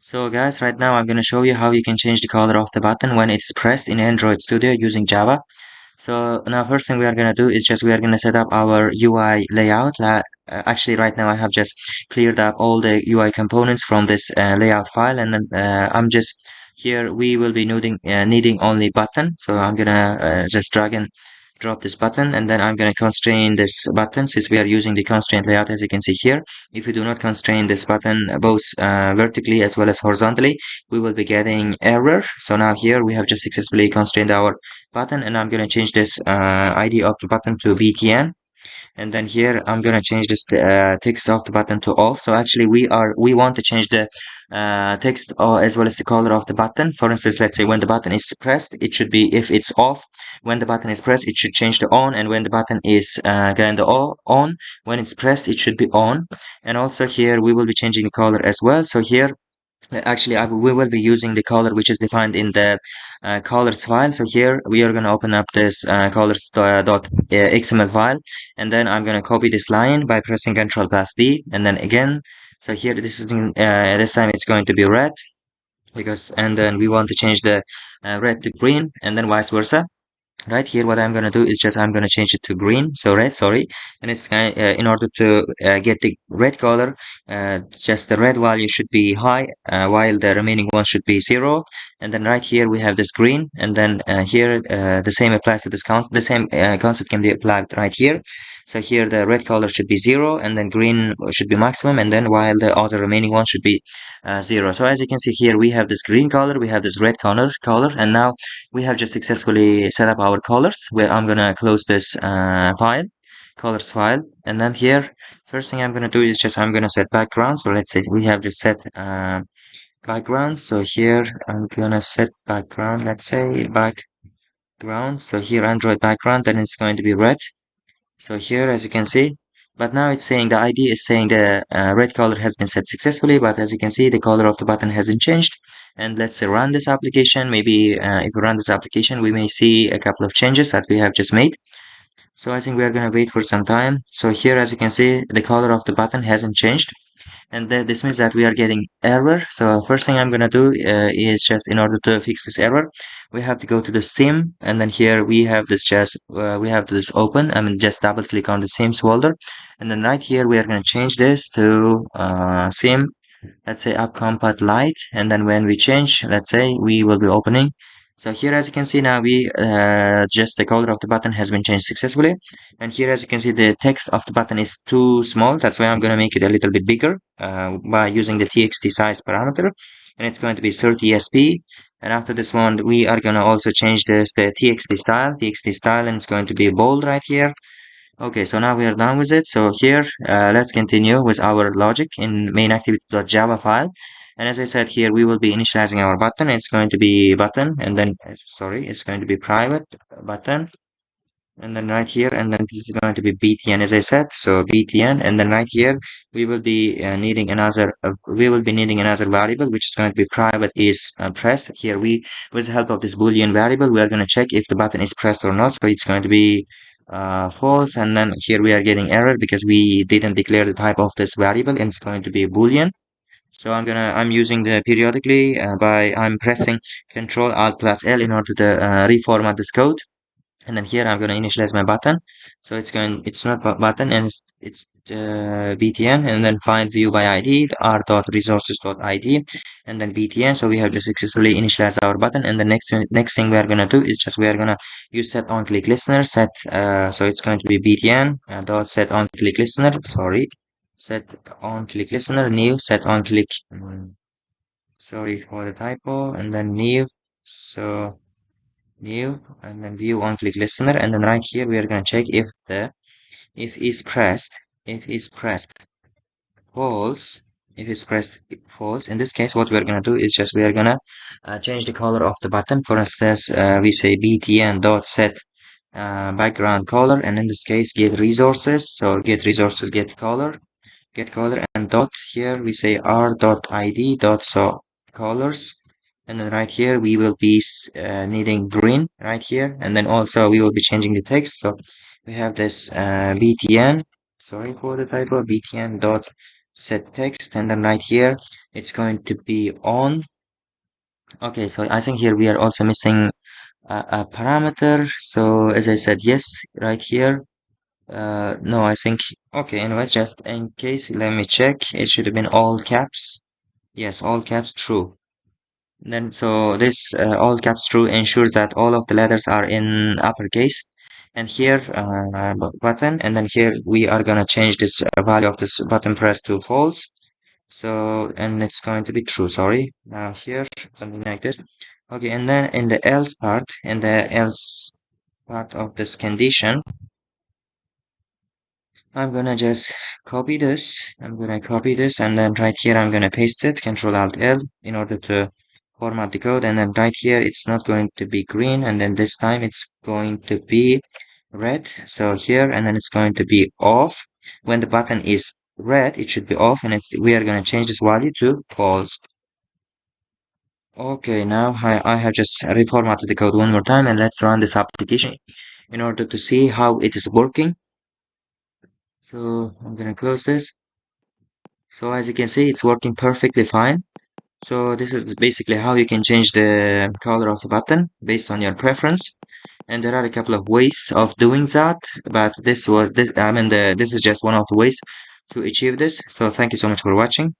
So guys, right now I'm going to show you how you can change the color of the button when it's pressed in Android Studio using Java. So now first thing we are going to do is just we are going to set up our UI layout. Actually right now I have just cleared up all the UI components from this layout file, and then I'm just here we will be needing only button. So I'm going to just drag and drop this button, and then I'm going to constrain this button since we are using the constraint layout. As you can see here, if we do not constrain this button both vertically as well as horizontally, we will be getting error. So now here we have just successfully constrained our button, and I'm going to change this ID of the button to btn, and then here I'm going to change this text of the button to off. So actually we want to change the text as well as the color of the button. For instance, let's say when the button is pressed, it should be, if it's off, when the button is pressed it should change to on, and when the button is kind of on, when it's pressed it should be on. And also here we will be changing the color as well. So here actually we will be using the color which is defined in the colors file. So here we are going to open up this colors.xml file, and then I'm going to copy this line by pressing Ctrl plus D, and then again. So here this time it's going to be red, because and then we want to change the red to green, and then vice versa. Right here what I'm going to do is just I'm going to change it to green, so red, sorry. And it's in order to get the red color, just the red value should be high, while the remaining one should be 0. And then right here we have this green, and then here the same applies to this the same concept can be applied right here. So here the red color should be 0, and then green should be maximum, and then while the other remaining one should be 0. So as you can see here, we have this green color, we have this red color, and now we have just successfully set up our colors. Where I'm gonna close this file, colors file, and then here first thing I'm gonna do is just I'm gonna set background. So let's say we have to set background. So here I'm gonna set background, let's say background. So here Android background, then it's going to be red. So here as you can see, but now it's saying the ID is saying the red color has been set successfully, but as you can see the color of the button hasn't changed. And let's say run this application. Maybe if we run this application we may see a couple of changes that we have just made. So I think we are going to wait for some time. So here as you can see the color of the button hasn't changed, and this means that we are getting error. So first thing I'm gonna do is just in order to fix this error, we have to go to the theme, and then here we have this we have this open. I mean, just double click on the themes folder, and then right here we are going to change this to theme, let's say UpCompat Lite. And then when we change, let's say we will be opening. So here as you can see now we just the color of the button has been changed successfully. And here as you can see the text of the button is too small, that's why I'm going to make it a little bit bigger by using the txt size parameter, and it's going to be 30 sp. And after this one we are going to also change the txt style, and it's going to be bold right here. Okay, so now we are done with it. So here, let's continue with our logic in main activity.java file. And as I said here, we will be initializing our button. It's going to be button, and then, sorry, it's going to be private button. And then right here, and then this is going to be btn, as I said. So btn, and then right here, we will be needing another variable, which is going to be private is pressed. Here with the help of this boolean variable, we are going to check if the button is pressed or not. So it's going to be false, and then here we are getting error because we didn't declare the type of this variable, and it's going to be boolean. So I'm using the periodically I'm pressing Control Alt plus L in order to reformat this code. And then here I'm going to initialize my button. So it's not button, and it's btn, and then find view by id r.resources.id, and then btn. So we have just successfully initialized our button. And the next thing we are going to do is just we are going to use set on click listener set. So it's going to be btn dot set on click listener, sorry, set on click listener new set on click, sorry for the typo, and then new. So new, and then view on click listener, and then right here we are going to check if is pressed false. If it's pressed false, in this case what we are going to do is just we are going to change the color of the button. For instance, we say btn dot set background color, and in this case get resources. So get resources get color, and dot, here we say r dot id dot so colors. And then right here we will be needing green right here, and then also we will be changing the text. So we have this btn, sorry for the typo, btn dot set text, and then right here it's going to be on. Okay, so I think here we are also missing a parameter. So as I said, yes, right here. No, I think, okay, anyways, just in case, let me check. It should have been all caps. Yes, all caps, true. Then, so this all caps true ensures that all of the letters are in uppercase. And here, button, and then here we are gonna change this value of this button press to false. So, and it's going to be true, sorry. Now here, something like this. Okay, and then in the else part of this condition, I'm gonna just copy this. I'm gonna copy this, and then right here I'm gonna paste it, Control Alt L, in order to format the code. And then right here it's not going to be green, and then this time it's going to be red. So here, and then it's going to be off. When the button is red, it should be off, and we are gonna change this value to false. Okay, now I have just reformatted the code one more time, and let's run this application in order to see how it is working. So I'm gonna close this. So as you can see, it's working perfectly fine. So this is basically how you can change the color of the button based on your preference. And there are a couple of ways of doing that, but this is just one of the ways to achieve this. So thank you so much for watching.